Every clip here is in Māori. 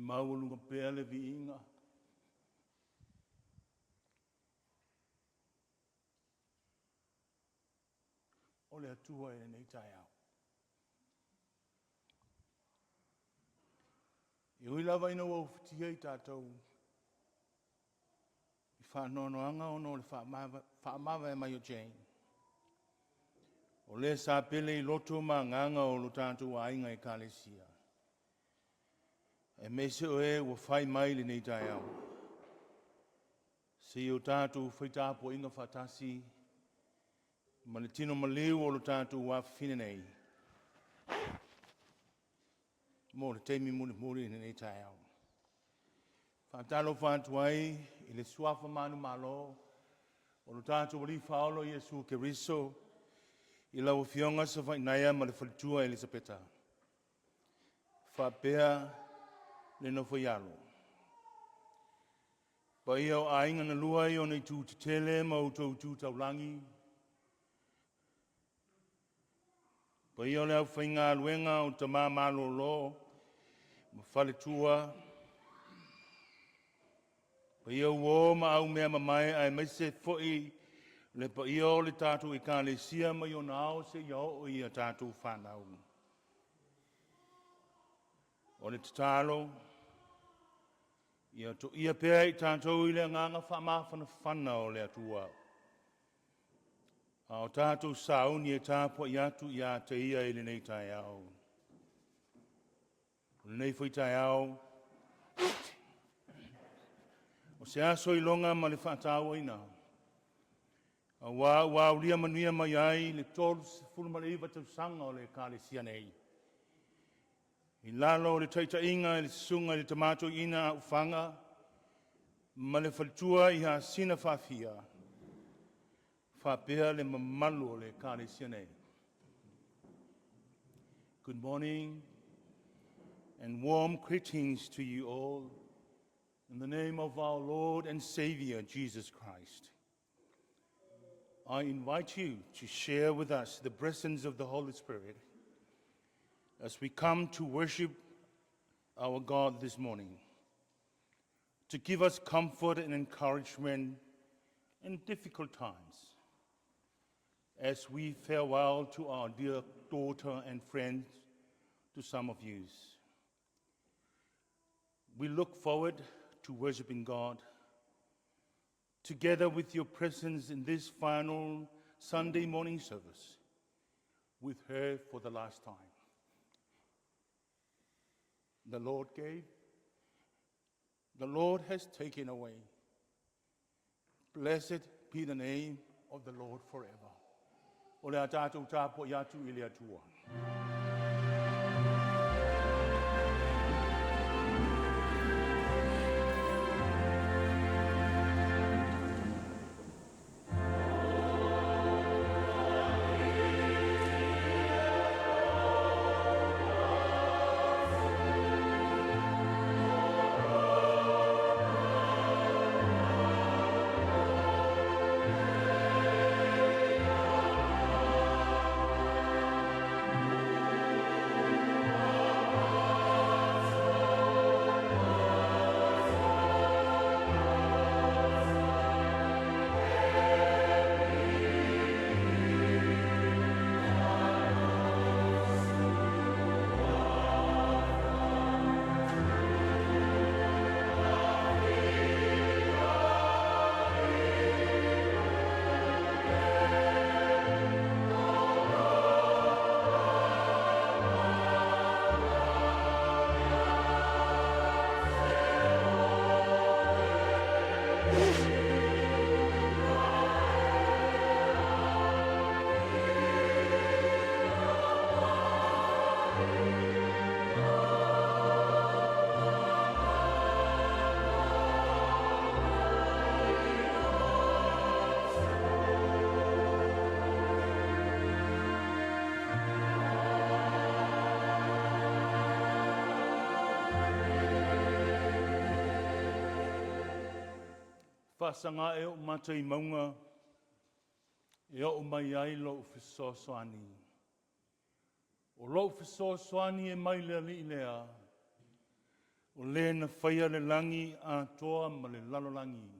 maulunga pele viinga. O le atua e nei tai au. I ui lava ina wau fitia I tātou. I whanoanoanga ono le whaamawa e mai o Jane. O le sa pele I loto ma nganga o lo tātou ainga I kālesia. E me se o e ua whai mai le nei tai au. Se o tātou whaitapo inga whatasi. Ma le tino maleu o lo tātou wa whine nei. Mo le teimi muri nei tai au. Whātalo whātuai I le suafa manu malo. O lo tātou wali whaolo Iesu Keriso. I lau fionga sa whainaya ma le whalitua Elisabeta. Whapea le no whaialo. Pa ia o ainga na lua I o nei tū te tele ma o tau tū taulangi. Pa ia o le au whainga luenga o ta mā malo lo. Ma whalitua. Pa ia uo ma au mea mamai ai maise foi le pa ia o le tātou I kālesia ma I o nao se iau o ia tātou whanau. O le tatalo, ia to ia pea I tātou I le nganga whamawhana whana o le atua. A o tātou sauni e tāpua I atu I a te ia I le nei tai au. O le nei whai tai au, o se aso I longa ma le whātau ina. A wā ulia manuia mai ai le tolu se fulma le iwa tau sanga o le kālesia nei. I lalo le taita inga le sunga le tamato ina ufanga, ma le whalitua I ha sina whawhia. Whapea le mamalu o le kālesia nei. Good morning and warm greetings to you all in the name of our Lord and Savior Jesus Christ. I invite you to share with us the presence of the Holy Spirit as we come to worship our God this morning, to give us comfort and encouragement in difficult times, as we farewell to our dear daughter and friends, to some of you. We look forward to worshiping God together with your presence in this final Sunday morning service with her for the last time. The Lord gave, the Lord has taken away. Blessed be the name of the Lord forever. O le a tātou tāpo I atu I le atua. Whasanga e o mata I maunga, e o mai ai lo whisosoani. O lo whisosoani e mai lea li lea. O le na whaia le langi a toa ma le lalolangi.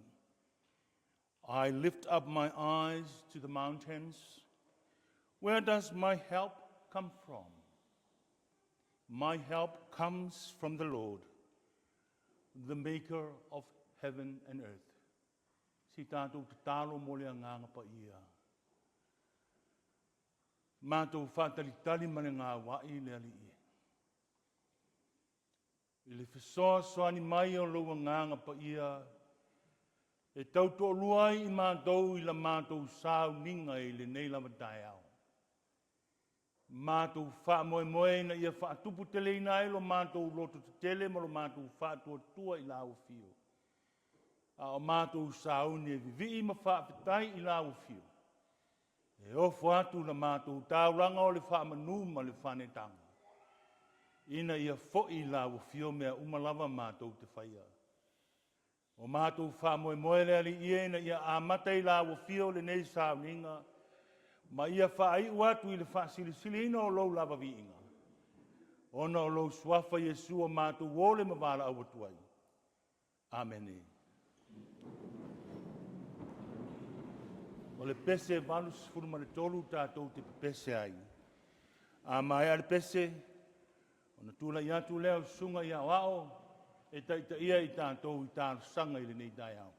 I lift up my eyes to the mountains. Where does my help come from? My help comes from the Lord, the maker of heaven and earth. Si tātou te tālo mo le nganga pa ia. Mātou whātalitali ma le ngā wai le ali ia. I le whesoa soani mai o loa nganga pa ia, e tauto luai i mātou i la mātou sāu ninga i le nei lama tai au. Mātou wha moe moe na ia wha tupu tele ina e lo mātou loto te tele ma lo mātou wha tua i la fio. A o mātou sāu ni e vivi ma wha petai i la fio. E ofo atu na mātou tauranga o le wha manu ma le whanetanga. Ina ia fo i la fio mea umalava mātou te whaia. O mātou wha moe moe le ali ia ina ia amata i la fio le nei sāu ninga. Ma ia wha ai uatu i le wha sili ina o lou lava vi inga. Ona o lou suafa Yesu o mātou wole ma wala au atuai. Amen. O le pese valus furuma le tolu tātou te pese ai. A mai ale pese, o na tūla i atu leo sunga i au e taita ia i tātou i tāru sanga i le nei dai au.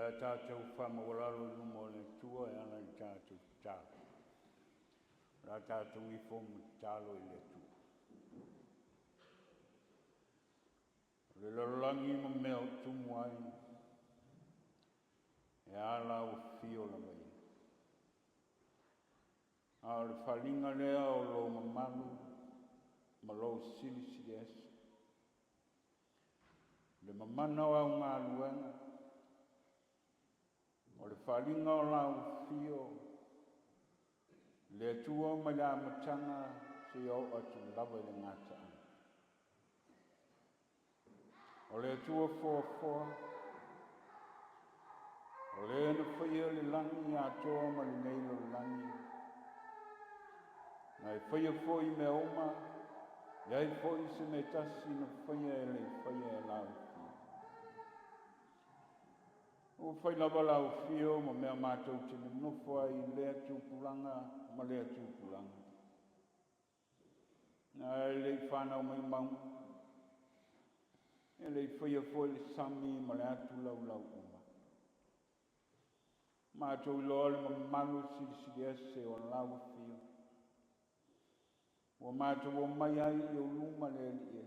Le tātou whamawalalo lumo le tua e ana i tātou tā. La tātou I fomu tālo I le tua. Le lalangi ma mea o tumu ai. E ala o fio la mai. A le whalinga lea o lo mamalu. Ma lo sili sili esi. Le mamana o au ngā luenga. O le whalinga o la o fio. Le tua ma le amatanga se au atu lawa le ngata. O le tua foa foa. O le na whaia le langi a toa ma le neilo le langi. Na e whaia foi me oma. Iai foi se me tasi na whaia e le whaia e lau fio. O whai lawa lau fio ma mea mātou te me nofo ai lea tūpulanga ma lea tūpulanga. Na e le whanau mai mau. E le whaia foi le sami ma le atu lau lau uma. Mātou loa le ma malu siri ese o lau fio. O mātou o mai ai I o luma le li e.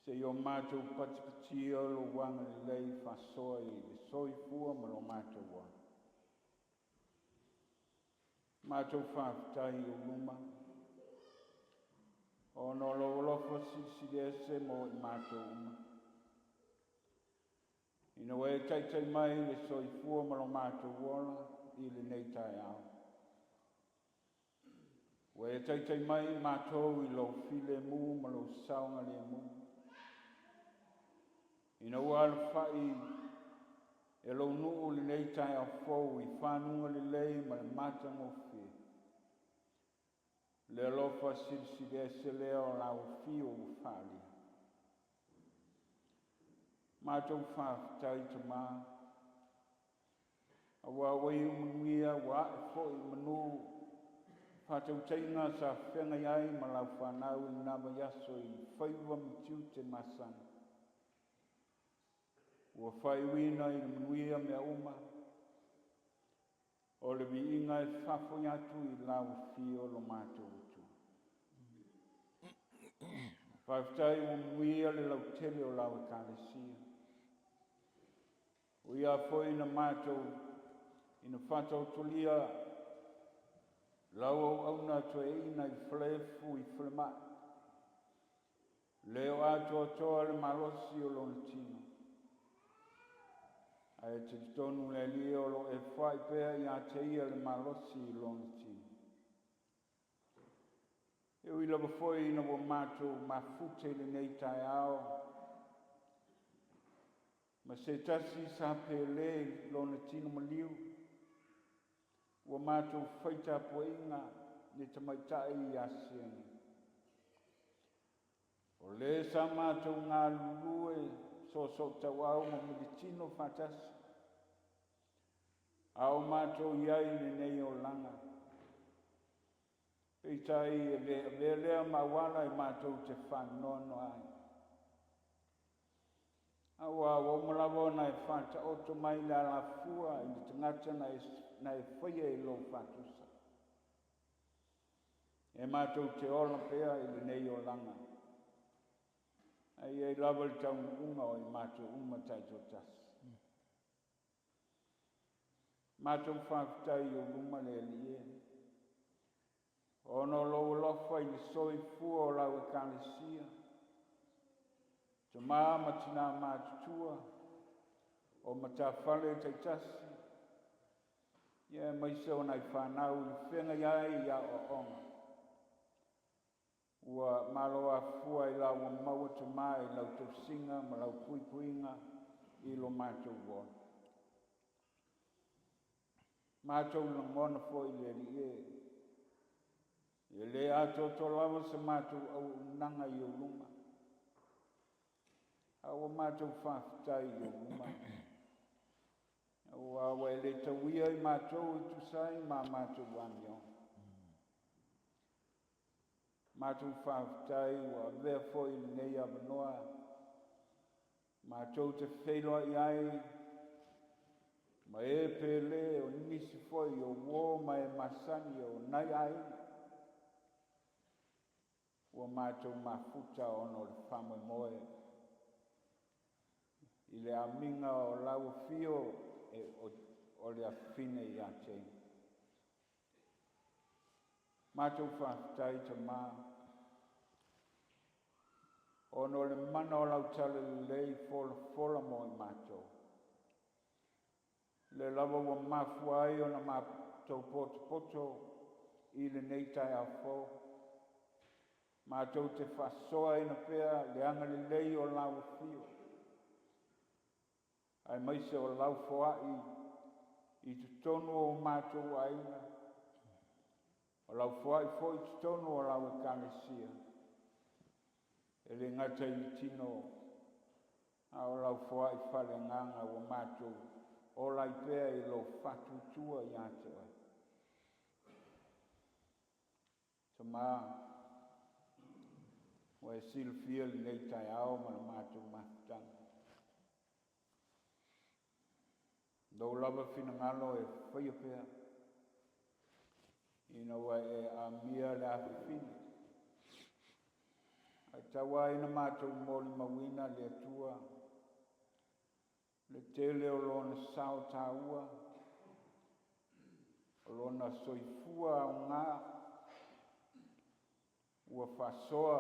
Se o mātou patipati o lo wanga le lei whasoa I le soi fua ma lo mātou wa. Mātou whaafitai o luma. O no lo lofo siri ese mo I mātou uma. Ina wei tai mai le soi fua ma lo mātou wala I le nei tai au. Wei tai mai mātou I lo file mu ma lo saunga le mu. Ina wala whai e lo nuu le nei tai au fau I whanunga le lei ma le mata ngofi. Le lofa siri ese leo lau fio u whali. Mātou whaafitai te mā. A wā wei umuia wā e fōi manu. Whātou teinga sa whenga iai ma lau whanau I nama yaso I whaiwa mtiu te masana. Ua whai wina I muia mea uma. O le vi inga e whafo atu I lau fio lo mātou utu. Whaafitai o muia le lau tele o lau e kālesia. O ia foi na mātou ina whātou tulia lau au na to e ina I whalefu I whalema. Leo ato toa le malosi o lona tino. Ai te tonu le lio lo e whai pēr I a te ia le malosi I lona tino. E ui lava foi ina wa mātou mafute le nei tai ao. Ma se tasi sa pele lona tino maliu. Wa mātou whaita poinga ne te maitai I asiani. O le sa mātou ngā lulue so tau au ma meditino whatasi. Au mātou iai le nei o langa. Peitai e lea mawala I mātou te whanono ai. Awa o malawa na e whata oto mai la la fua I te ngata na e whaia I lo whatusa. E mātou te ola pea I le nei o langa. Ai e lawa le tau unga o I mātou uma taito tasi. Mātou whaafitai o luma le lie. Ono lo lofa I le soi fua o lau e kālesia. Te māma tina mātutua, o matawhale te tasi. Ia maise o nai whanau I whenga iai ia o onga. Ua maloa fua I lau o maua te mai, lau te singa, ma lau puipuinga I lo mātou wona. Mātou langona foi le lie. E le ato to lava se mātou au nanga I o luma. Awa mātou whaafitai I o luma. Awa e le tawia I mātou I tusai ma mātou wamio. Mātou whaafitai wa vea foi nei avanoa. Mātou te wheloa I ai Ma e pele o nisi foi o wo ma e masani o nai ai. Ua mātou mafuta ono le whamoi moe. I le aminga o lau fio e o le afine i a te. Mātou whaftai te mā. Ono le mana o lau tale lei fola mo i mātou. Le lava ua mafua ai o na mātou poto i le neitai a fo. Mātou te whasoa ina pea le anga le lei o lau fio. Ai maise o lau foai i tu tonu o mātou aina. O lau foai fo i tu tonu o lau e kālesia. E le ngata i tino a o lau foai whale nganga o mātou. O lai pea i lo fatu tua i ate ai. Tama o e silfia li nei tai ao ma na mātou mahtanga. Dou lava fina ngalo e whaia pea. Ina wa e a mia le awhine. Ai tawa ina mātou moli mawina le atua. Le tele o lona sao taua. O lona soifua o ngā. Ua whasoa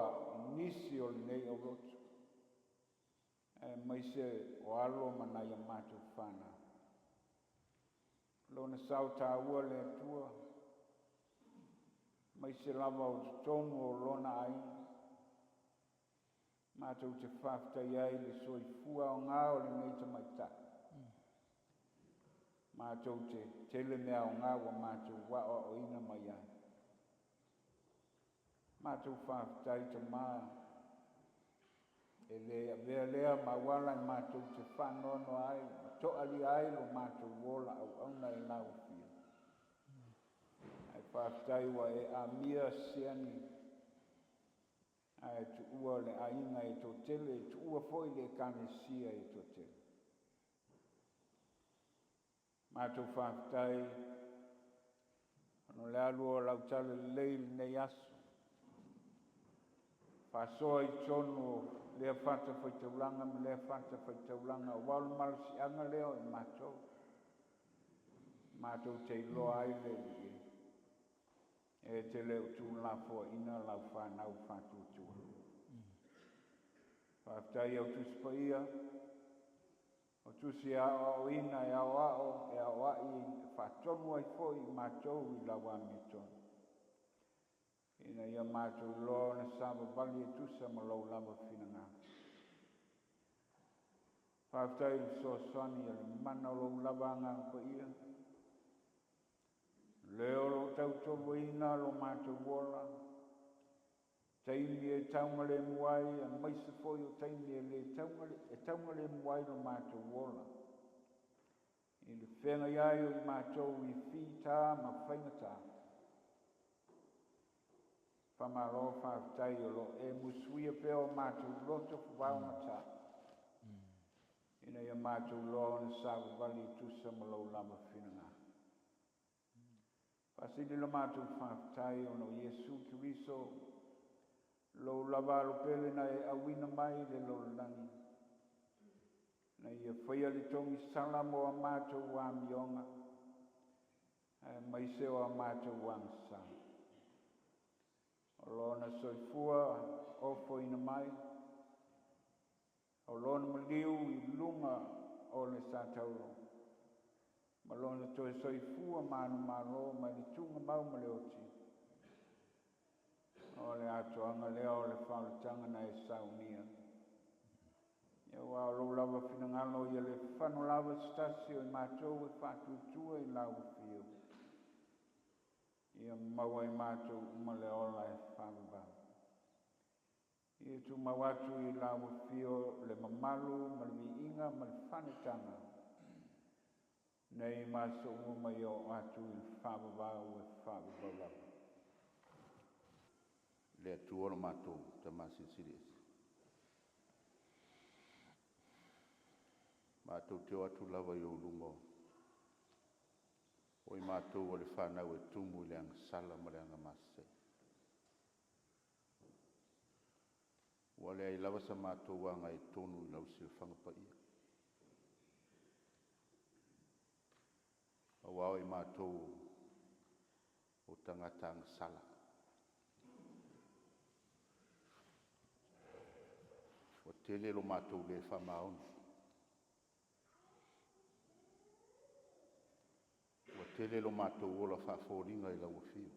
nisi o nei o roto. E maise o alo manai a mātou whana. Lona sao taua le atua. Maise lava o tonu o lona aina. Mātou te whaftai ai le soifua o ngā o le nei ta maita. Mātou te tele mea o ngā wa mātou wa o ina mai ai. Mātou whaftai te mā. E lea ma wala i mātou te whanono ai. To ali ai lo mātou wola au auna i lau fia. Ai whaftai wa e a mia siani. Ai tu ua le ainga i to tele, tu ua foi le kānesia i to tele. Mātou whaftai, ano le alu o lau tale leil nei aso. Whasoa i tonu lea whata whaitaulanga, me lea whata whaitaulanga, walu marasi anga leo i mātou. Mātou te iloa ai le li. E te leo tū la fua ina lau whanau whatu tua. Whaftai au tuspaia, o tusi o ina e au ai whatonu ai fo i mātou i lau amitonu. Ina ia mātou loa na sāma bali e tusa ma lau lava whina ngā. Whaftai u so soani e mana lau lava ngā pa ia. Leo lo tau tobo ina lo mātou wola. Taimi e taunga le muai, a maise foi o taimi e taunga le muai lo mātou wola. I le whenga iai o i mātou i whita ma whaingata. Whamaro whaftai o lo e musuia peo mātou roto whaungata. Ina ia mātou loa na sāwa wali tusa ma lau lama whinanga. Pasili lo mātou whaftai o no Iesu Kiriso. Lo lava lo pele na e awina mai le lo langi. Na ia whaia li tongi salamo a mātou wa mionga. Maise o a mātou wa msa. O lona soifua ofo ina mai. O lona maliu i lunga o le sātauro. Ma lona toe soifua manu maro ma li tunga mau ma le oti. O le atoanga lea o le whaolutanga na e saunia. Ia wā o lava whinangalo ia le whanu lava stasi o i mātou e whātutua i lau whio. Ia maua i mātou uma le ola e whāwaba. Ia tu mawatu i lau whio le mamalu, ma le inga, ma le whanetanga. Nei mātou uma i o atu i whāwaba o e whāwaba lava. Le atua o mātou te māsinsirias. Mātou te o atu lava i o lungo. O i mātou o le whanau e tumu i le anga sala ma le anga mase. Ua le ai lawa sa mātou wanga e tonu i lau silwhanga pa ia. A wao i mātou o tangata anga sala. Ua tele lo mātou le whamaona. Ua tele lo mātou o la whaaforinga i lau fio.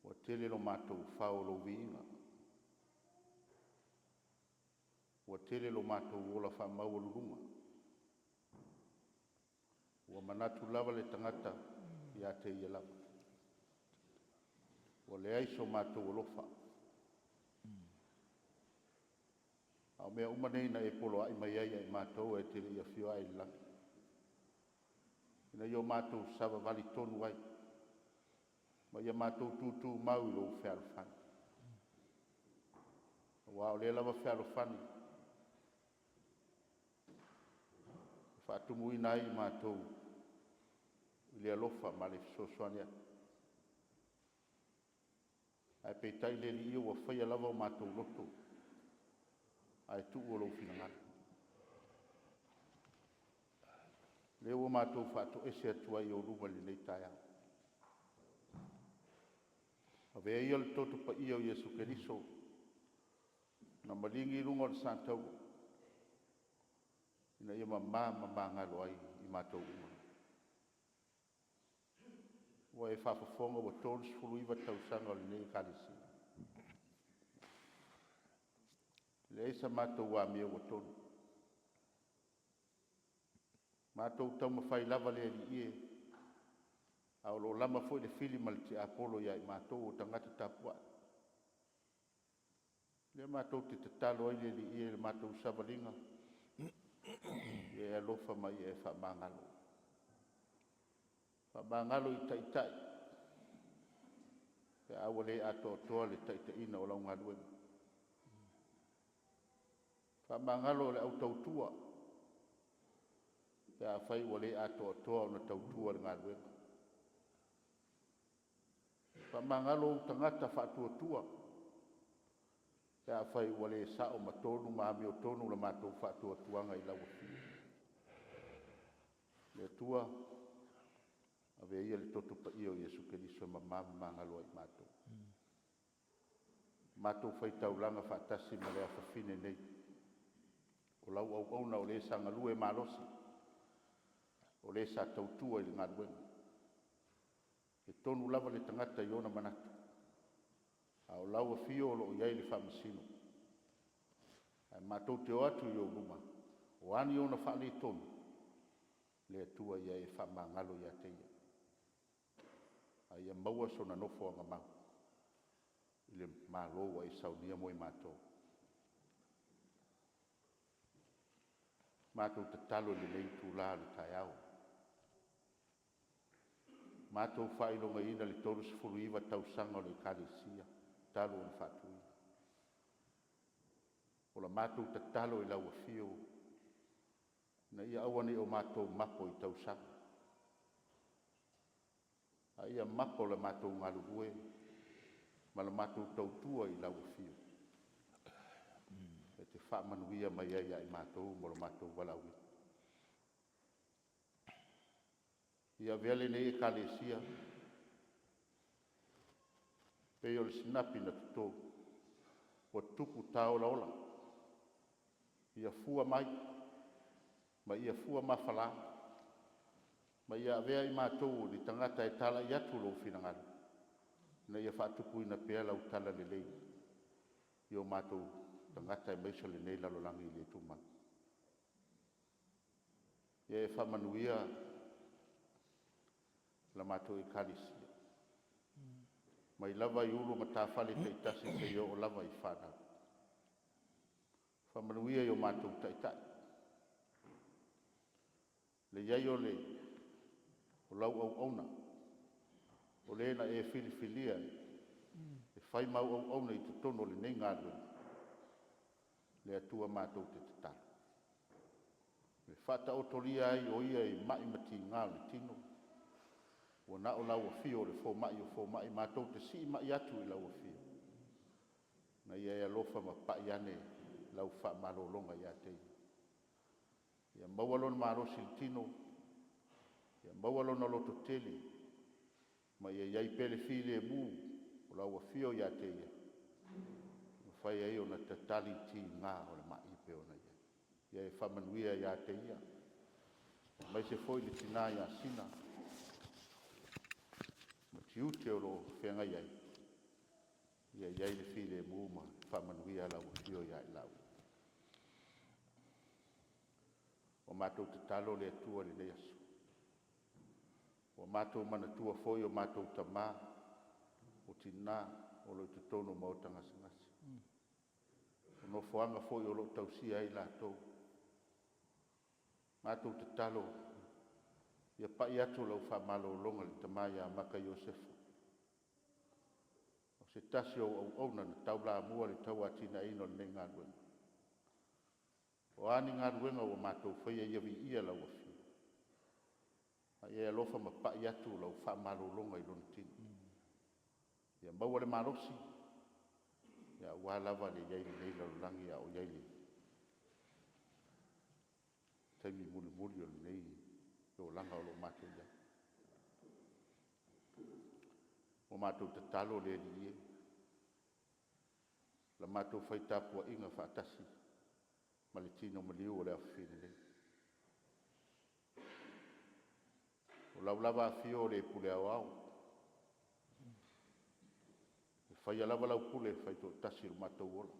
Ua tele lo mātou whao lo viinga. Ua tele lo mātou o la whamau alurunga. Ua manatu lava le tangata i a te ia lava. Ua le aiso mātou alofa. Au mea umanei na e polo ai mai ai ai mātou e tele ia fio ai langi. Ina io mātou sava vali tonu ai. Ma ia mātou tūtū mau i lo whiarofani. Ua o le lava whiarofani. Whaatumu ina ai mātou i le alofa ma le fisosoani atu. Ai peitai le li ia ua whaia lava o mātou loto. Ai tu o lo finangana. Le ua mātou whaatu ese atua i o ruma li nei tai au. A vea ia le toto pa ia o Yesu Keriso. Na malingi runga o le santau. Ina ia mamā ngalo ai i mātou uma. Ua e whafafonga wa tōnus fulu iwa tausanga o le nei kalisi. Le eisa mātou wā mea wa tonu. Mātou tau mawhai lava le li ie. Au lo lama foi le fili mal te Apollo ia i mātou o tangata tapua. Le mātou te tatalo ai le li ie le mātou savalinga. E alofa mai e whamangalo. Whamangalo i taitai. E awa le ato toa le taitaina o launga luenga. Whamangalo le au tautua. E a whai wa le ato toa o na tautua le ngā luenga. Whamangalo tangata whaatuatua. E a whai wa le sao matonu maami o tonu la mātou whaatuatuanga i lau fia. Le tua, a vea ia le toto pa ia o Yesu Keriso mamangalo ai mātou. Mātou whai taulanga whaatasi ma le a whawhine nei. O lau au auna o le sangalue malosi. O le sa tautua i le ngā luenga. E tonu lava le tangata i ona manatu. A o lau a fio o lo iai le whamasino. Ai mātou te o atu i o ruma. O ani ona whaale tonu. Le atua ia e whamangalo ia teia. Ai a maua sona nofo anga mau. I le māloa i saunia mo i mātou. Mātou te talo le nei tūlā le tai au. Mātou whailonga ina le tolus furu iwa tausanga o le kālesia. Talo on whātui. O la mātou te talo i lau a fio. Na ia awane o mātou mako i tausanga. A ia mako le mātou ngaluhue. Ma la mātou tautua i lau a fio. E te whaamanuia mai ai ai mātou mo la mātou walaui. Ia vele nei e kālesia. Pei o le sinapi na tuto. O tupu tau la ola. Ia fua mai. Ma ia fua mawhala. Ma ia vea i mātou li tangata e tala i atu lo finangana. Na ia whaatupu ina pea lau tala le lei. Io mātou tangata e meiso le nei lalolangi le tuma. Ia e whamanuia la mātou i kālesia. Mai lava i uru ma tāwhale te itasi se i o lava i whānau. Whamanuia i o mātou taitai. Le iai o le o lau au auna. O le na e filifilia e whai mau au auna i te tono le nei ngāduen. Le atua mātou te tatalo. Me whata o tolia ai o ia i mai mati ngā le tino. Ua na o lau a fio le fo mai mātou te si mai atu i lau a fio. Na ia e alofa ma pai ane lau wha malolonga ia te. Ia mawalon marosi le tino. Ia mawalon a loto tele. Ma ia iai pele file mu o lau a fio ia te ia. Whai ai o na tatali ti ngā o le mai pe o na ia. Ia e whamanuia ia te ia. Mai se foi le tina ia sina. Ma tiu te o lo whenga iai. Ia iai le file mu ma whamanuia lau a fio ia i lau. O mātou te talo le atua le leasu. O mātou mana tua foi o mātou tamā. O tina o lo te tono mau tangasangasi. O no foanga foi o lo tausia ai lātou. Mātou te talo. Ia pai atu lau whamalo longa le tamaya maka Iosefa. O se tasi o auna na taula mua le tau atina ino le ngā ruenga. O ani ngā ruenga o mātou whaia ia vi ia lau a fi. A ia lofa ma pai atu lau whamalo longa i lona tini. Ia maua le marosi. Ia ua lava le iai le leila langi a o iai le. Taimi muli o le nei. O langa o lo mātou ia. O mātou te talo le li e. La mātou whaitapua inga whaatasi. Ma le tino maliu o le awhine le. O laulava a fio le pule au au. Whai alawa lau pule whaito tasi o mātou ola.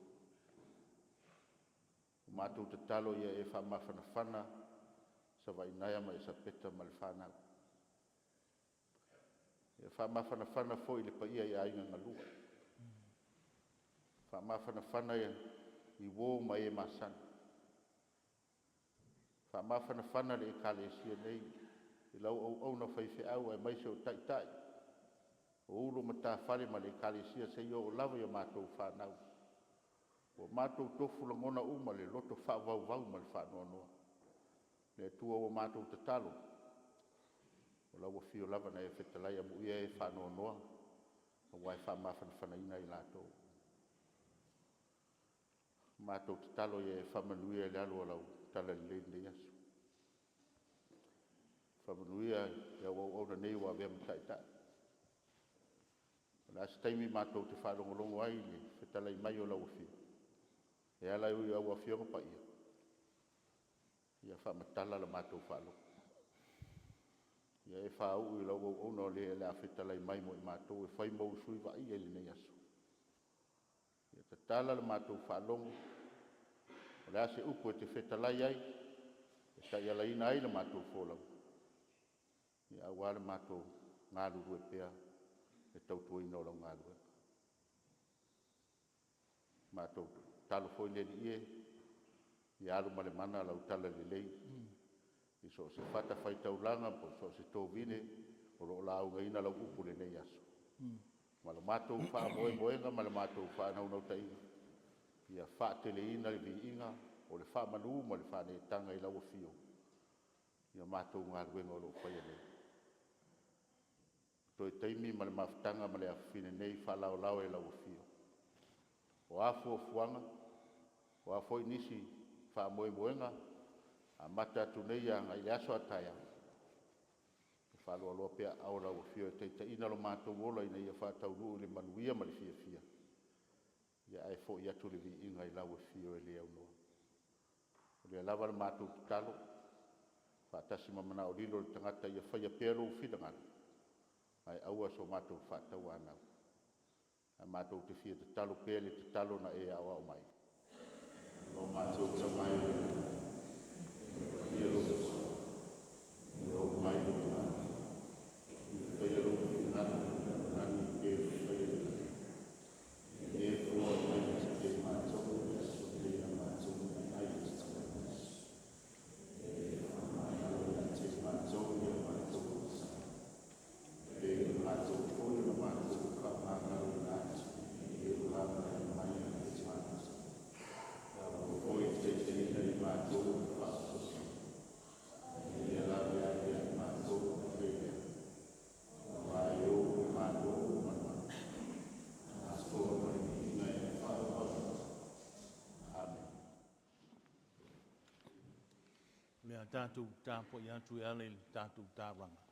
O mātou te talo ia e whamawhana whana. Sa vai naia mai sa peta ma le whanau. Ia whamawhana whana fo i le paia i ainga ngalua. Whamawhana whana i wō mai e masana. Whamawhana whana le e kale sia nei. I lau au na whaiwhi au ai mai se o tai tai. O ulu ma tā whare ma le kale sia se o lawa i o mātou whanau. O mātou tofu langona uma le loto whawau wau ma le whanau noa. Le tua o mātou te talo. O lau a fio lava na e whetalai amu ia e whanau noa. O wai whamawhana whanaina i lātou. Mātou te talo e whamanuia le alu lau tala le le yasu. Whamanuia e au na nei wa vea mtai tai. O la taimi mātou te whalongolongo ai le whetalai mai o lau a fio. E ala ui au a fio pa ia. Ia whamatala la mātou whalo. Ia e whau i lau au no le a whetalai mai mo i mātou e whai mau sui wa ia le nei asu. Ia ta tala la mātou whalongo. O le ase upo e te whetalai ai. E sa ia laina ai la mātou wholau. Ia au ala mātou ngā luru e pēa. E tautua ina o lau ngā luru. Mātou talo foi le li e. Ia alu male mana lau tala le lei. I so se whata whai taulanga po so se tōwine. O lo lau ngaina lau upu le nei aso. Ma lo mātou wha moenga ma lo mātou wha nau tainga. Ia wha tele ina le vi inga. O le wha manu ma le wha ne tanga i lau a fio. Ia mātou ngā ruenga o lo whaia nei. Toi taimi ma le mawhtanga ma le awhine nei wha lau lau e lau a fio. O afu o fuanga. O afoi nisi wha moenga. A mata atu nei a ngai le aso ataya. Wha loa loa pia au lau a fio. Teita ina lo mātou wola ina ia wha tauru le manuia ma le fia fia. Ia ai fo i atu le vi inga i lau a fio e le au noa. O le lava le mātou talo. Wha tasi mamana o lilo le tangata ia whaia pero whidangana. Ai aua so mātou wha tau anau. A mātou te fia te talo pele te talo na e awa o mai. O mātou te mai. Ia lo. Ia o mai o mai. Ia lo nana. Nani e whaia. E fua mai te mātou. E a mātou mai te tau. E mai o te mātou. E mātou. E mātou fua na mātou ka mātou nātu. E o hama mai te mātou. O i te te ina i mātou. tātou tāpo i atu e ale tātou tāranga.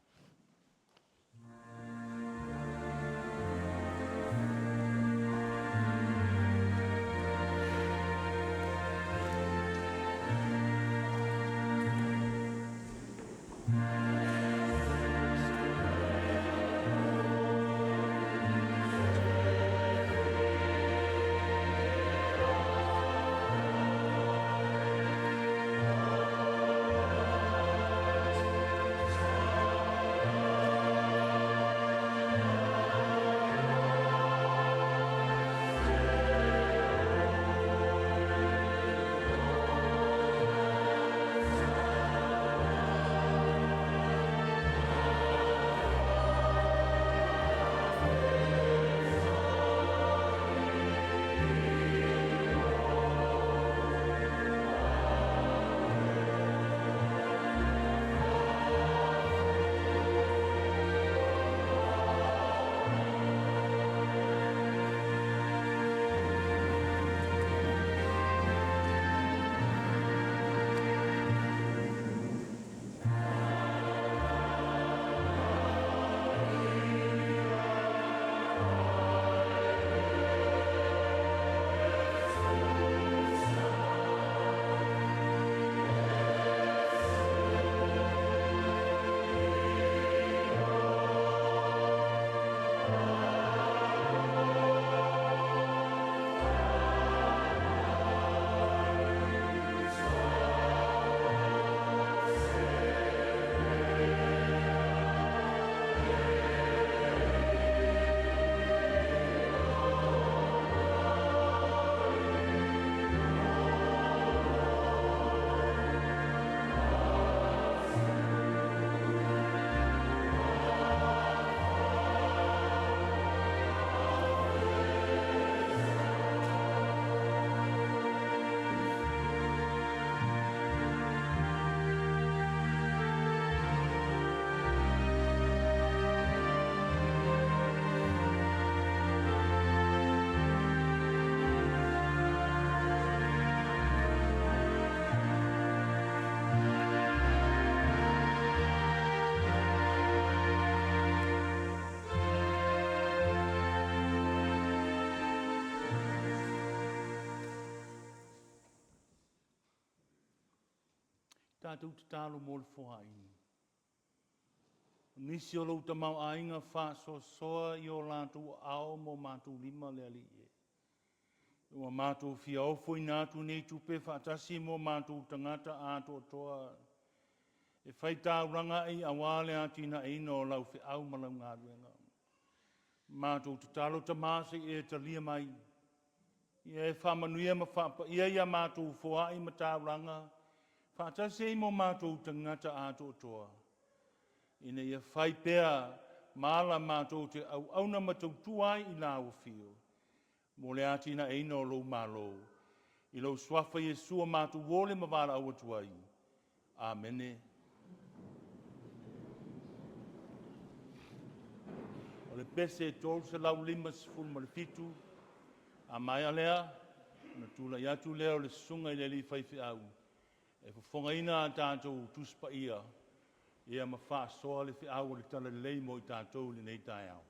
Tātou te tālo mō le whahaini. Nisi o lau tamau ainga whāso soa i o lātou ao mō mātou lima le ali e. Ua mātou fia ofo i nātou nei tupe whaatasi mō mātou tangata āto toa. E whai tāuranga i awale atina eino o lau whi au malau ngā ruenga. Mātou te tālo tamase e te lia mai. Ia e whamanuia ma whapa ia ia mātou whoa i ma tāuranga. Whaatase i mō mātou tangata āto toa. Ina ia whai pēr māla mātou te au auna matau tuai i nā uwhio. Mō le atina eino lou mālo. I lau swafa Yesua mātou wole mawara au atuai. Āmene. O le pese tōru se lau lima sifuru ma le fitu. A mai alea, na tūla i atu leo le sunga i le li whaiwhi au. E whongaina a tātou tuspa ia. Ia ma wha soa le whi au le tala lei mo i tātou le nei tai au.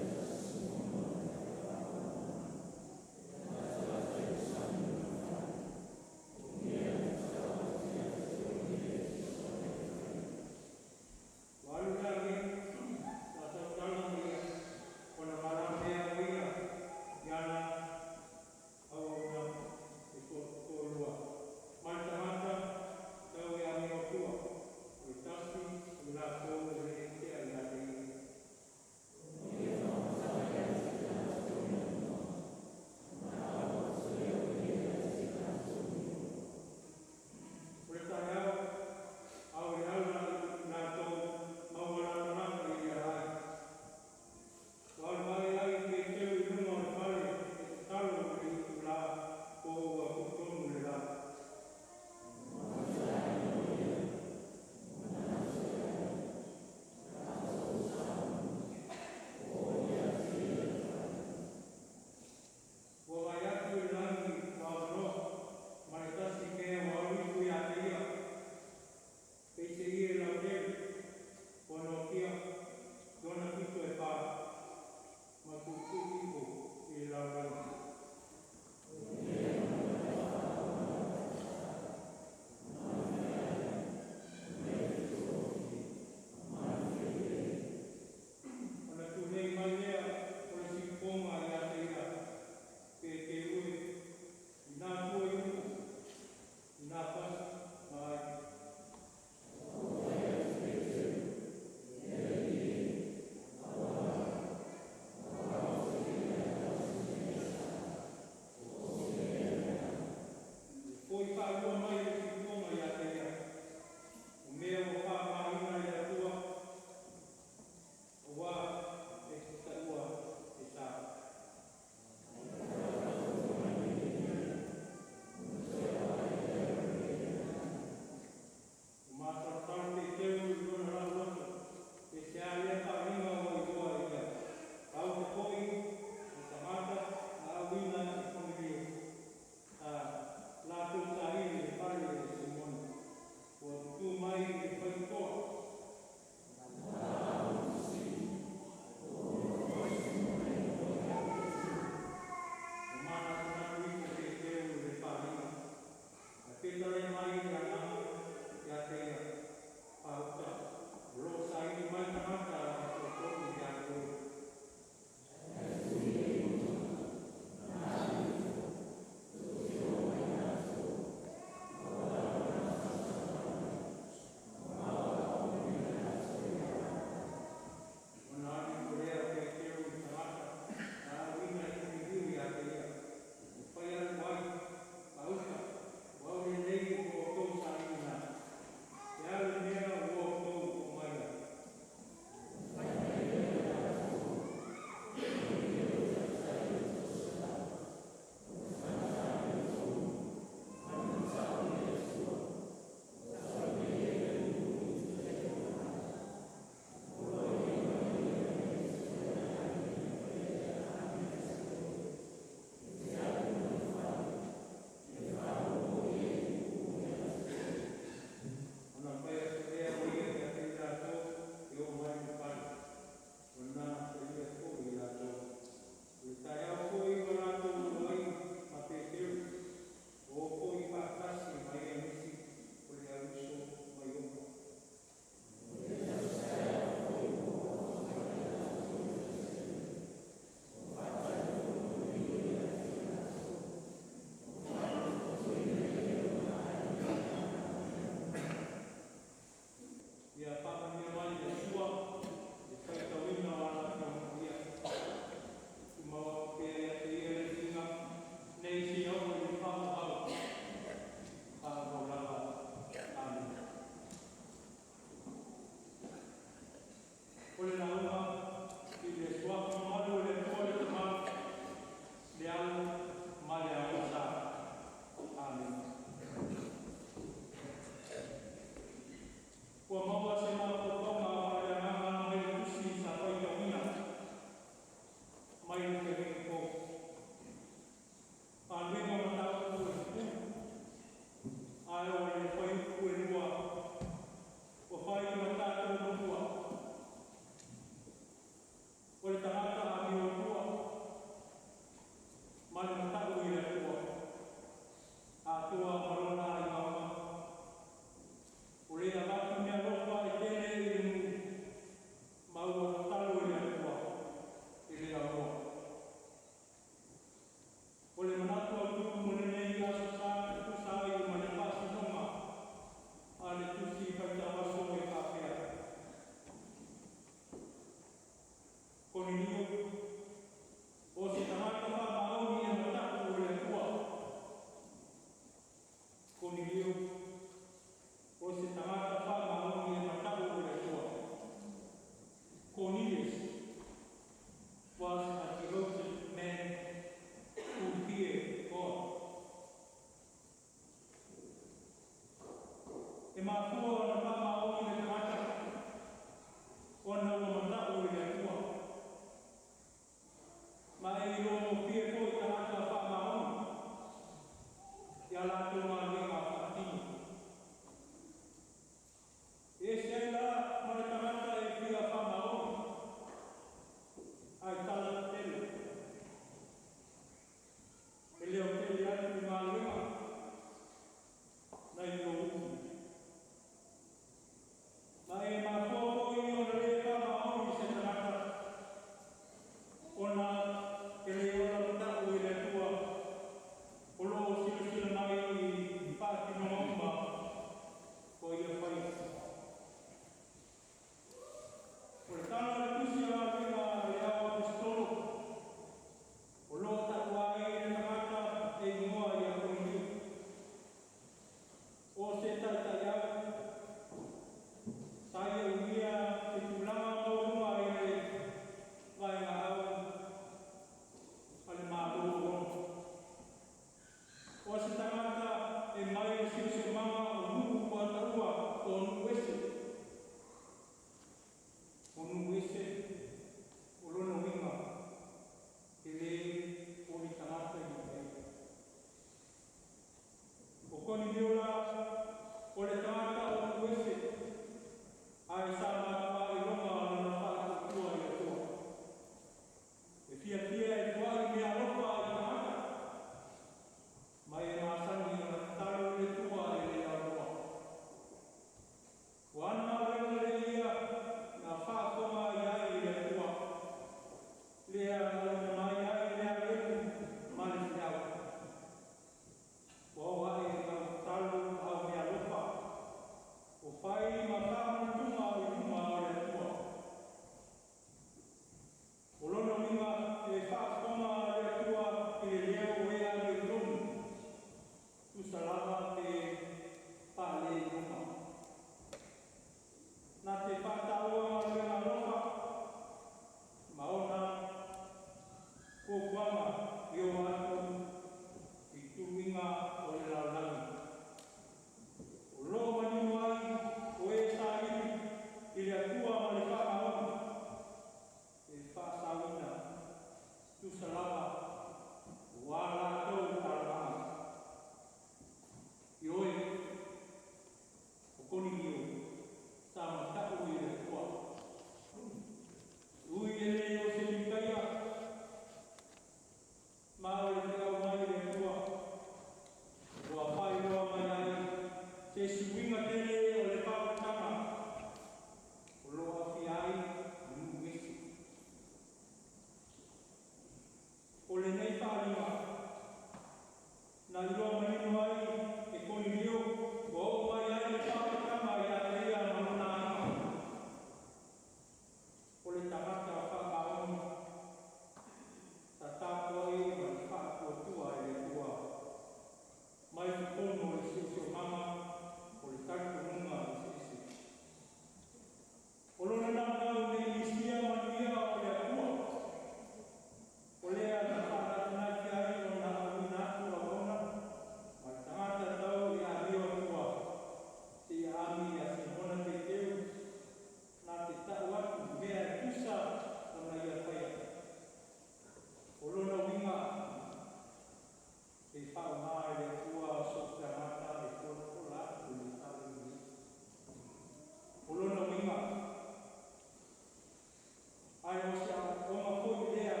Ai o se a o ma ko lea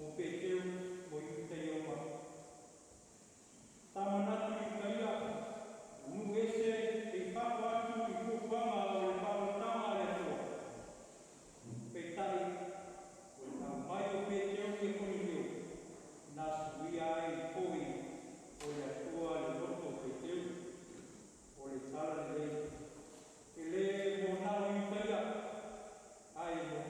o pe teu o i te o ma. Tamanatu i kaia, nu ese e whako atu i kukwama o le pāwatanga le toa. Peitai, na mai o pe teu e koni leo, na sui ai koi o le atua le loto pe teu, o le tala le lei. E le mo nao i kaia, ai mo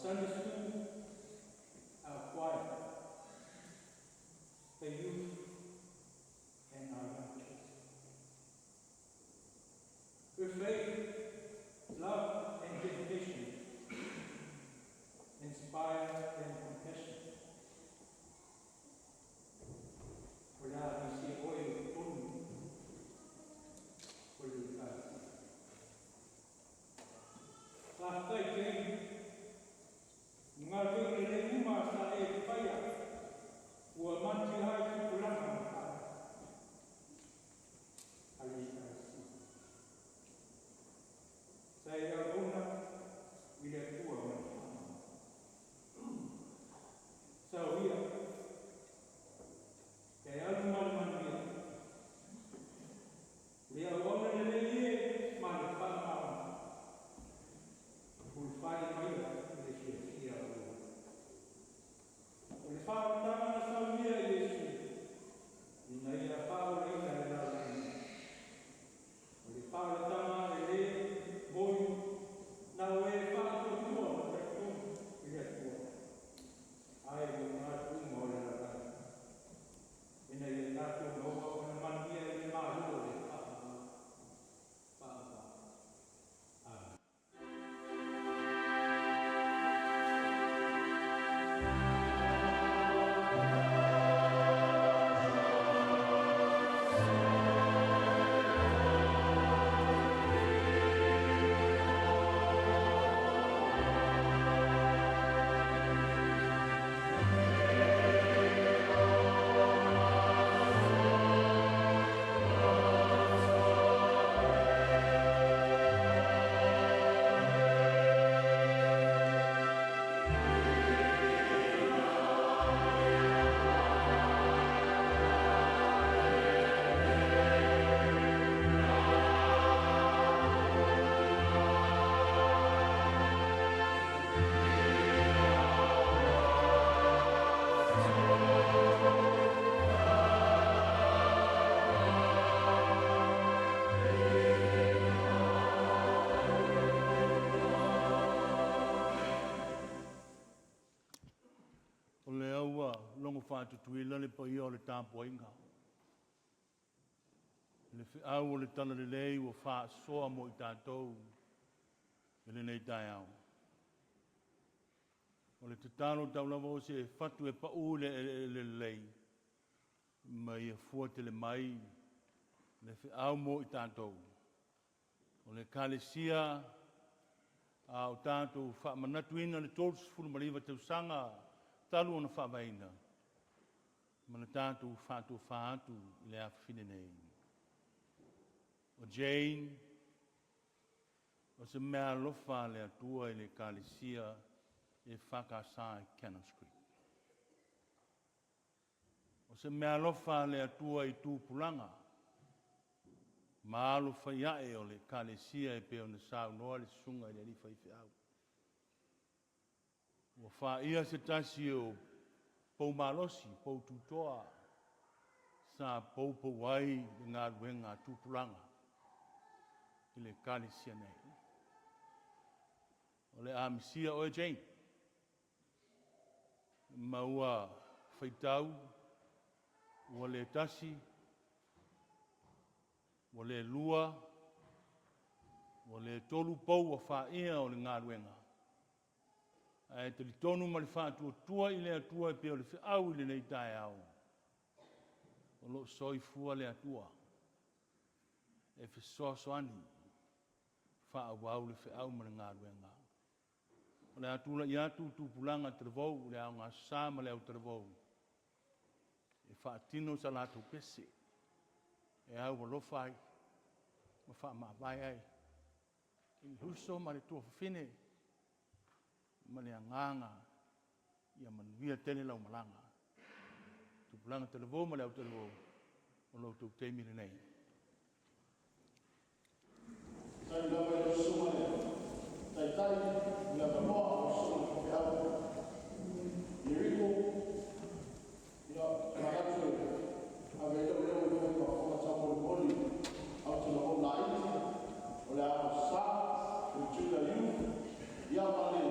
Sunday school, our choir, the youth, and our young kids. With faith, love, and dedication, inspire and compassion. Wala si Oy Tun. Laftai Jane, ngalui le uma sa e paya, ua manti hai tukulanga maka. Alisa. Saya una bila tua maka. Sawia. Kaya lumal mandia. Dia wana le le mal pama. Ulfai mai le shia. Ulfai tama na sawia Yesu. Inaya pau le ina le la. Ulfai tama le boy na we pa to tua le tu ile tua. Ai ma tu mo le la. Inaya ta tu mo na mandia le ma lo le pa. Whātu tuila le pai o le tāpua inga. Le whiau o le tala le lei o wha soa mo I tātou. E le nei tai au. O le tatalo tau lava o se whatu e pau le lei. Mai e fua te le mai. Le whiau mo I tātou. O le kalesia a o tātou wha manatuina le tōs furu mariwa tau sanga. Talu ona wha vaina. Mana tātou whātou whātu I le awhine nei. O Jane, o se mea lofa le atua I le kalesia e whakasā I Cannon Street. O se mea lofa le atua I tūpulanga. Maalo whaiae o le kalesia e peo na sāu noa le sunga I le rifa I whiau. O whaia se tasi o pou malosi, pou tutoa, sa pou wai ngā ruenga tūpulanga I le kalesia nei. O le amisia o e Jane. Maua whaitau, ua le tasi, ua le lua, ua le tolu pou a whaia o le ngā ruenga. E te li tonu ma le whātua tua I le atua e peo le whiau I le nei tae au. O lo soi fua le atua. E whisoa soani. Whaawau le whiau ma le ngā ruenga. O le atula I atu tūpulanga te revou, le au ngā sā ma le au te revou. E whaatino sa lātou pese. E au walofai. Ma wha ma vai ai. I huso ma le tua whawhine. Ma le anganga ia manuia tele lau malanga. Tupulanga te levo ma le au te levo o lau tau teimi le nei. Tai lawa I suma le. Tai ia ka moa o suma ke au. I riko ia maratu a vei leo leo ka whaka tapo le moli au te laho lai o le au sa o tūla iu ia male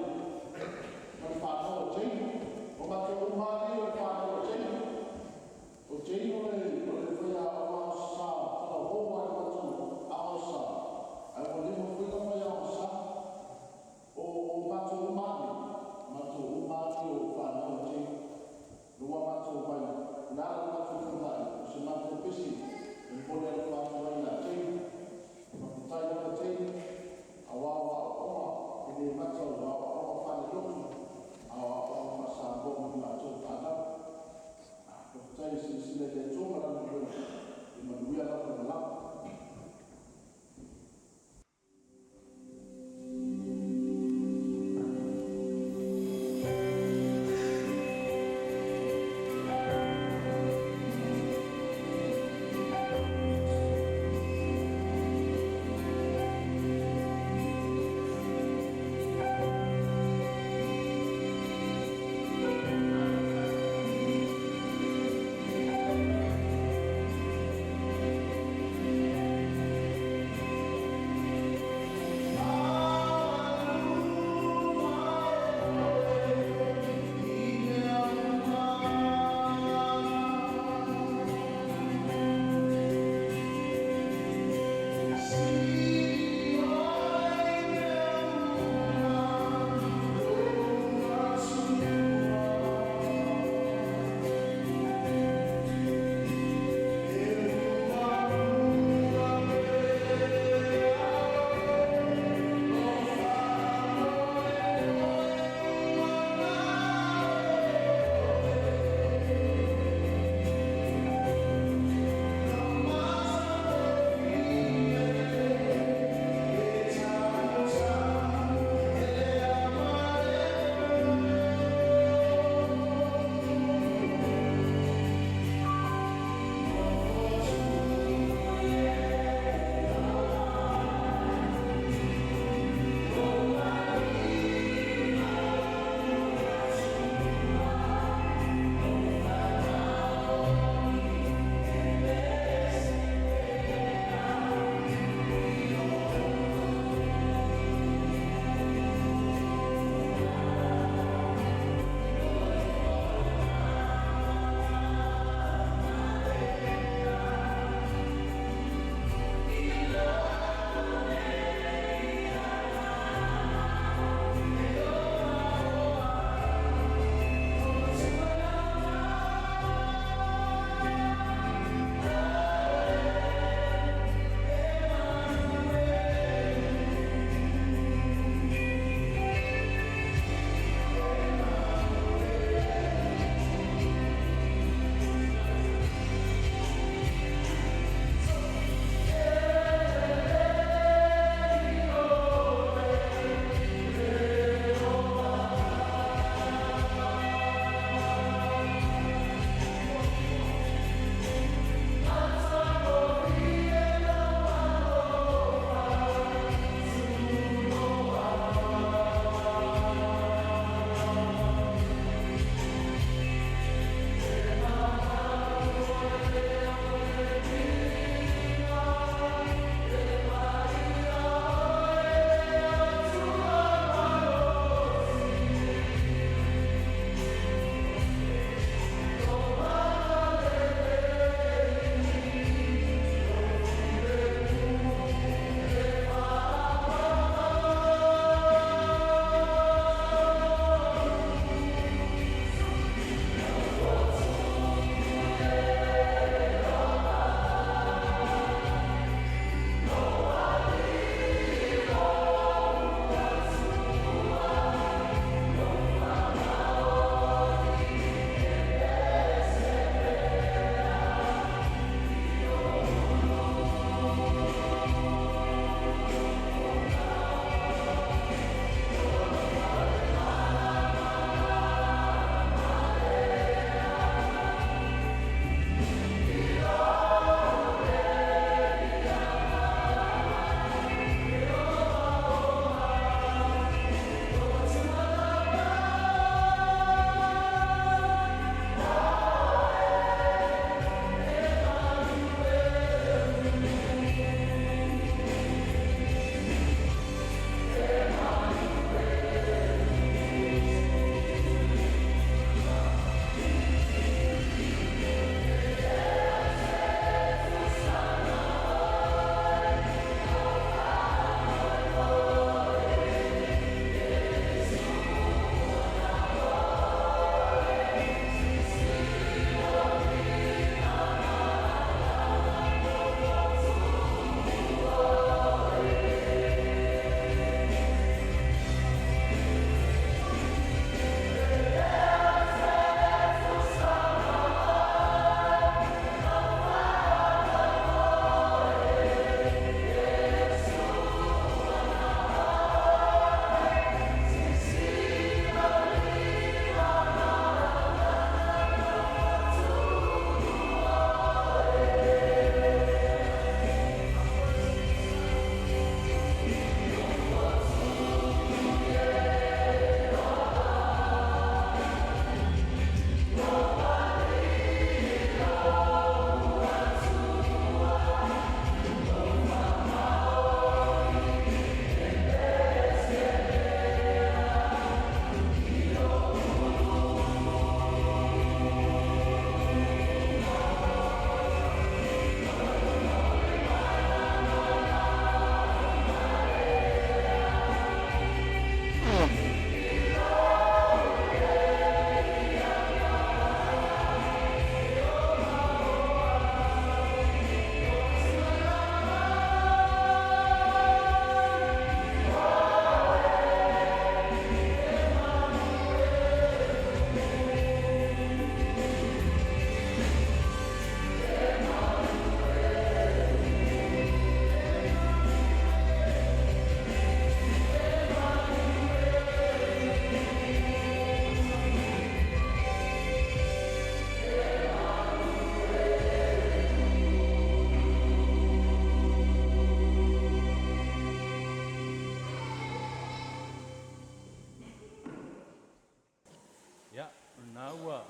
na ua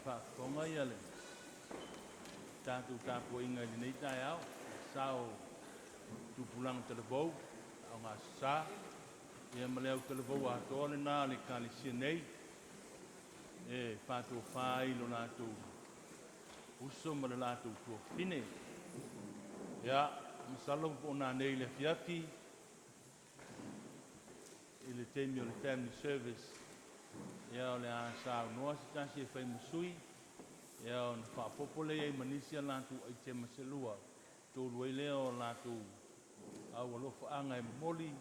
whaafonga ia le. Tātou tāpua inga i nei tai au, sao tūpulang telebou, au ngā sā, ia maleo telebou a tōne nā le kālisia nei, e whātou whāi lo nātou uso ma le nātou tua whine. Ia, masalo po nā nei le fiafi, i le teimi o le family service, ia o le a sā noa si tasi e whai musui, ia o na whaapopole e manisia nātou ai te maselua, tōru ei leo nātou au alofa anga e moli,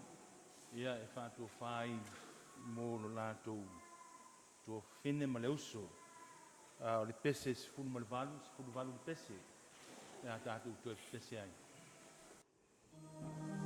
ia e whātou whai mō lo nātou tua whine ma le uso. O le pese se fulu ma le valu le pese, ia tātou tua pese ai. Amen.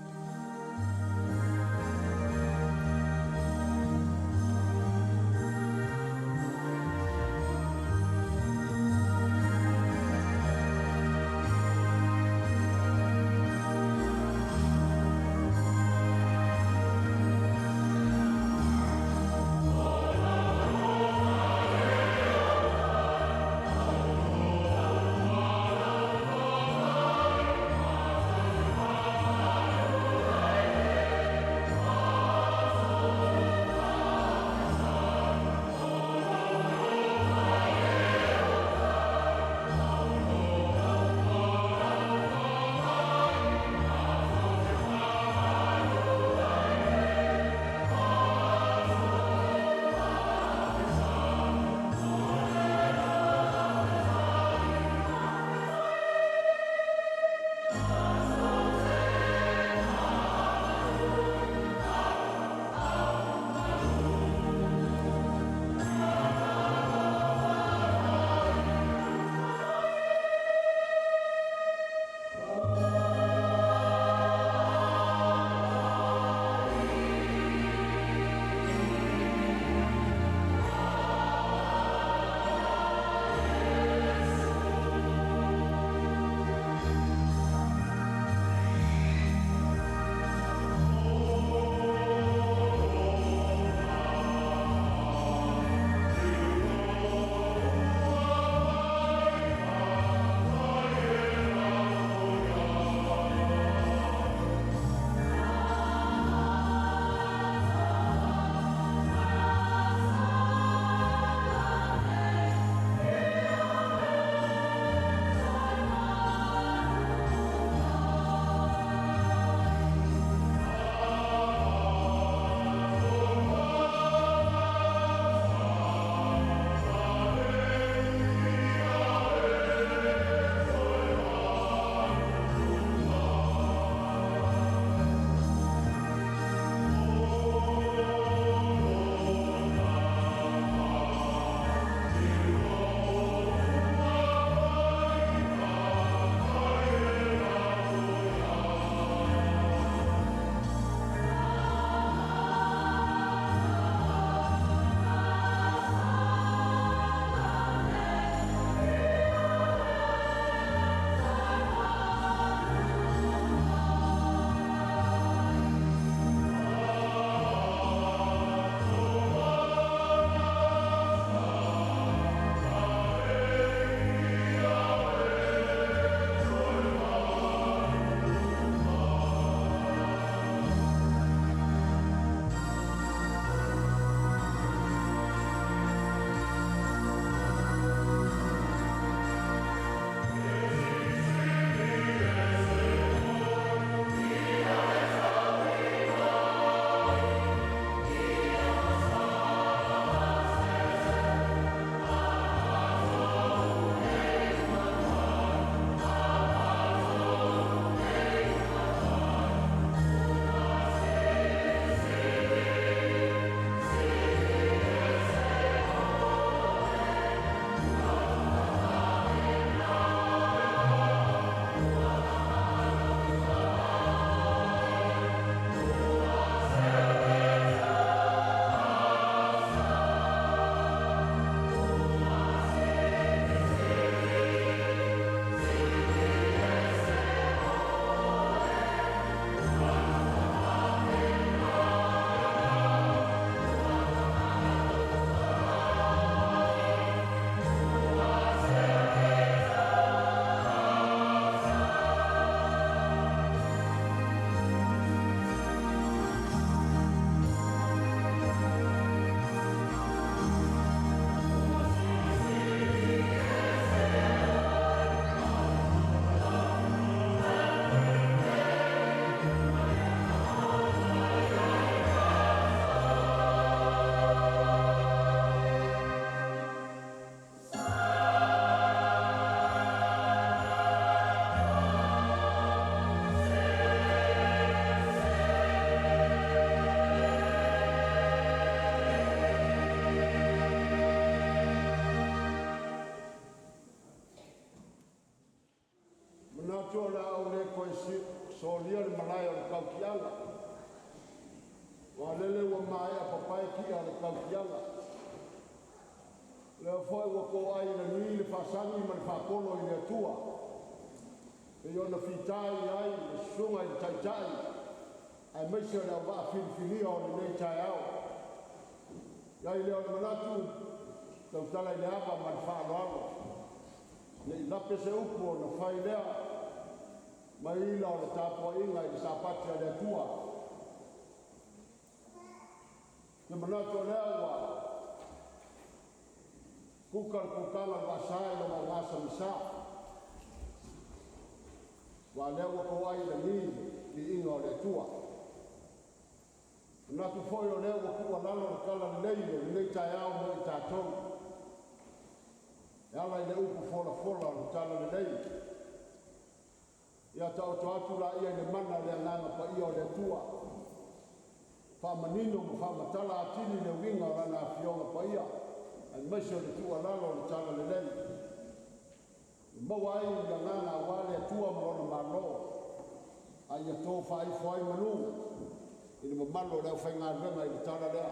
tō na au le koe so lia le malai o le kaukianga. Wa lele wa mai a papai ki a le kaukianga. Leo foi wa ko ai na nui le whasangi ma le whakolo i le atua. E yo na fitai ai le sunga i taitai. Ai meise o le au waa whiniwhinia o le nei tai au. Iai leo le manatu, tau tala i le apa ma le whaaloalo. Le i lape se upu o na whai lea. Mai ila o le tāpua inga i le sapati a le atua. Le manatu o lea ua. Kukal kukala wa sai lo ma wasa misa. Wa lea ua kawai le ni inga o le atua. Na tu foi o leo ku ala lo kala leile le tai au mo i tātou. E ala i le upu fola o tala le leile. Ia tau to atu la ia le mana le nganga pa ia o le tua. Fa manino mo fa matala atini le winga o lana fionga pa ia. Ai meso le tua lalo le tala le leile. Mau ai le nganga wale tua mo na malo. Ai a tō whai whai manunga. Ini mamalo leo whai ngā renga i le tala lea.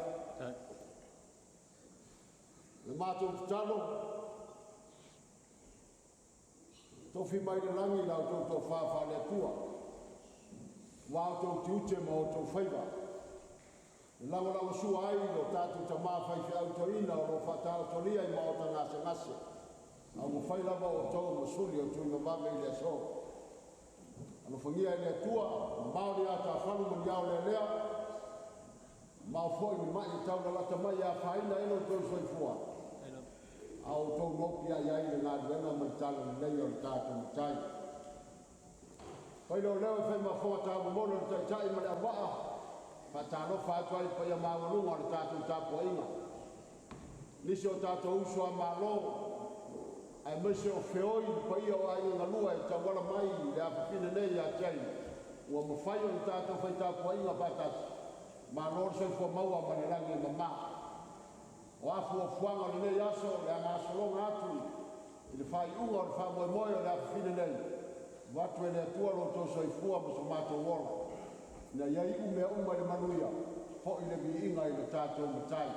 Le mātou te talo. Tofi mai le langi lau tō whawha le tua. Wāo tō te ute mo tō whaiwa. Le lango sua ai lo tātou ta mā whai whi au tō ina o lo whatao tō lia i mao ta ngase ngase. Au mo whai lava o tō mo suli o tū i mawame i le so. Ano whangia i le tua, maori a ta whanu mo niao le lea. Mau foi ni mai tau na lata mai a whaina ino tō soi fua. Au tō mopi a iai le ngā duenga mai tala ni lei o le tātou ni tai. Pai lo leo e whai ma whonga tā momono ni tai tai ma le awaa. Pa tāno whātua i pai a māwanunga le tātou tāpua inga. Nisi o tātou usua mālo. Ai mese o whioi ni pai o ai ngā lua e tawala mai le apapine nei a tai. Ua mawhai o ni tātou whai tāpua inga pātatu. Ma lor se fo maua ma le langi mama. O afu o fuanga le nei aso le anga asolonga atu. I le whai unga o le wha moe moe o le apafine nei. Watu e le atua lo to soi fua ma so mato wola. Na iai umea uma le manuia. Ho i le vi inga i le tātou matai.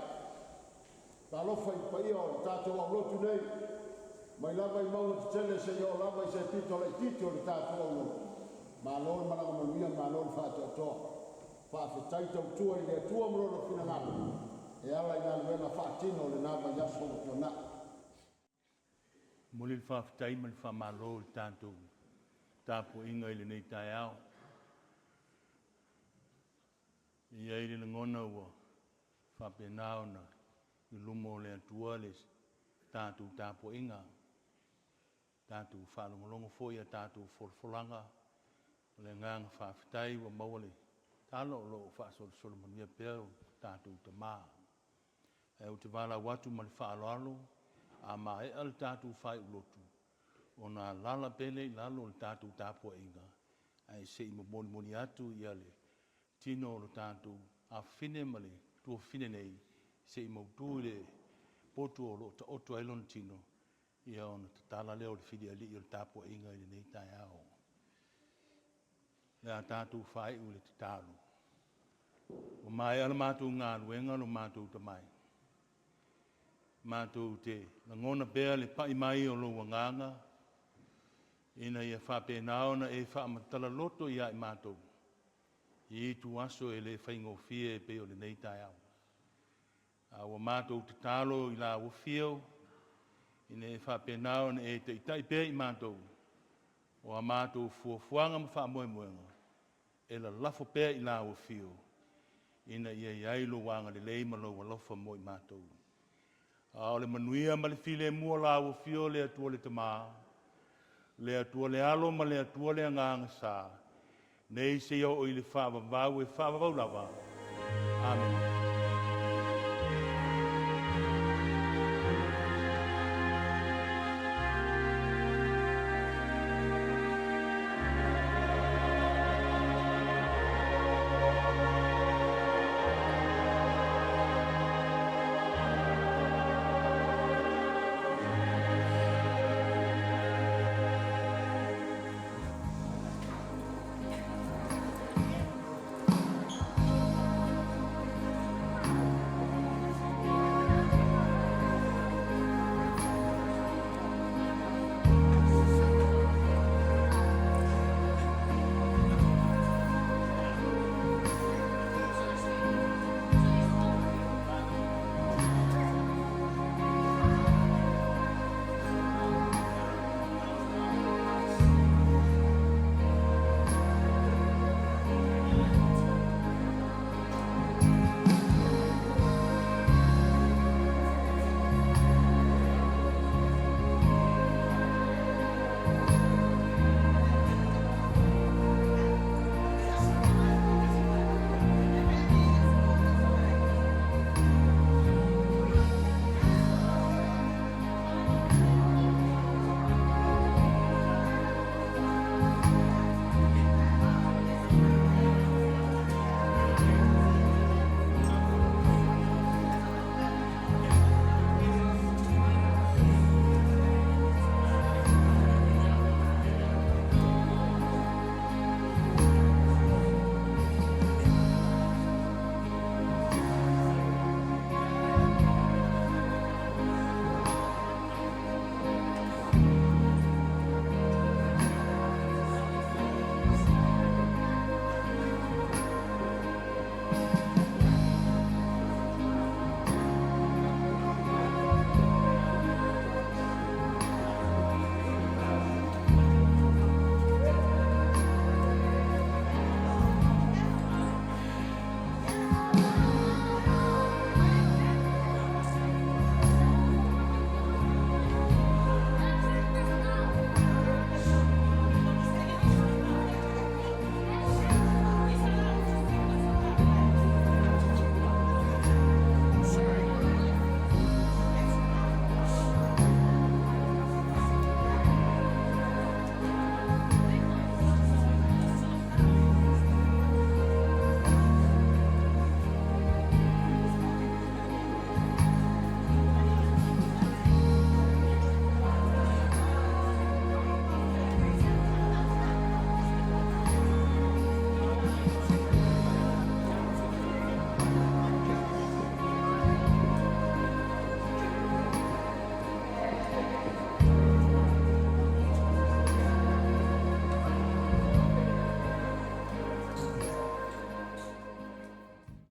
Ta lofa i paia o le tātou au lotu nei. Mai lava i maua te tele se i o lava i se pito le tito le tātou au lotu. Ma lor malanga manuia ma lor whātua toa. Whawhetai tau tua i le tua mrono whina ngāna. E ala i ngā luenga whaatino le nāma yaso o tua nā. Muli le whawhetai ma le whamalo le tātou. Tāpu inga i le nei tai au. I eire le ngona ua. Whapenao na. I lumo le atua le tātou tāpu inga. Tātou whalongolongo foia tātou folfolanga. Le nganga whawhetai wa mawale. Talo lo fa sol mania peo tātou te mā. E o te wala watu ma le whaaloalo, a ma e al tātou whai ulotu. O nā lala pele lalo le tātou tāpua inga. Ai se i moni atu i ale. Tino lo tātou a fine ma le tua fine nei. Se i mautu le potu o lo ta oto elon tino. Ia ona ta tala leo le fidi ali i le tāpua inga i le nei tai ao. Ia tātou whai u le te tālu. O mai ala mātou ngā ruenga lo mātou ta mai. Mātou te langona bea le pai mai o lo wanganga. Ina ia whapēnao na e whaamatala loto ia i mātou. I tu aso e le whaingo fie e pe o le nei tai au. O mātou te talo i la ufio. Ina e whapēnao na e te itai pe i mātou. O a mātou fuafuanga ma whaamoemoenga. E la lafo pe i la ufio. Ina ia iai lo wanga le lei ma lo walofa mo i mātou. O le manuia ma le file mua la ufio le atua le tamaa. Le atua le alo ma le atua le anganga sa. Nei se o i le whaavavau e whaavavau lava. Amen.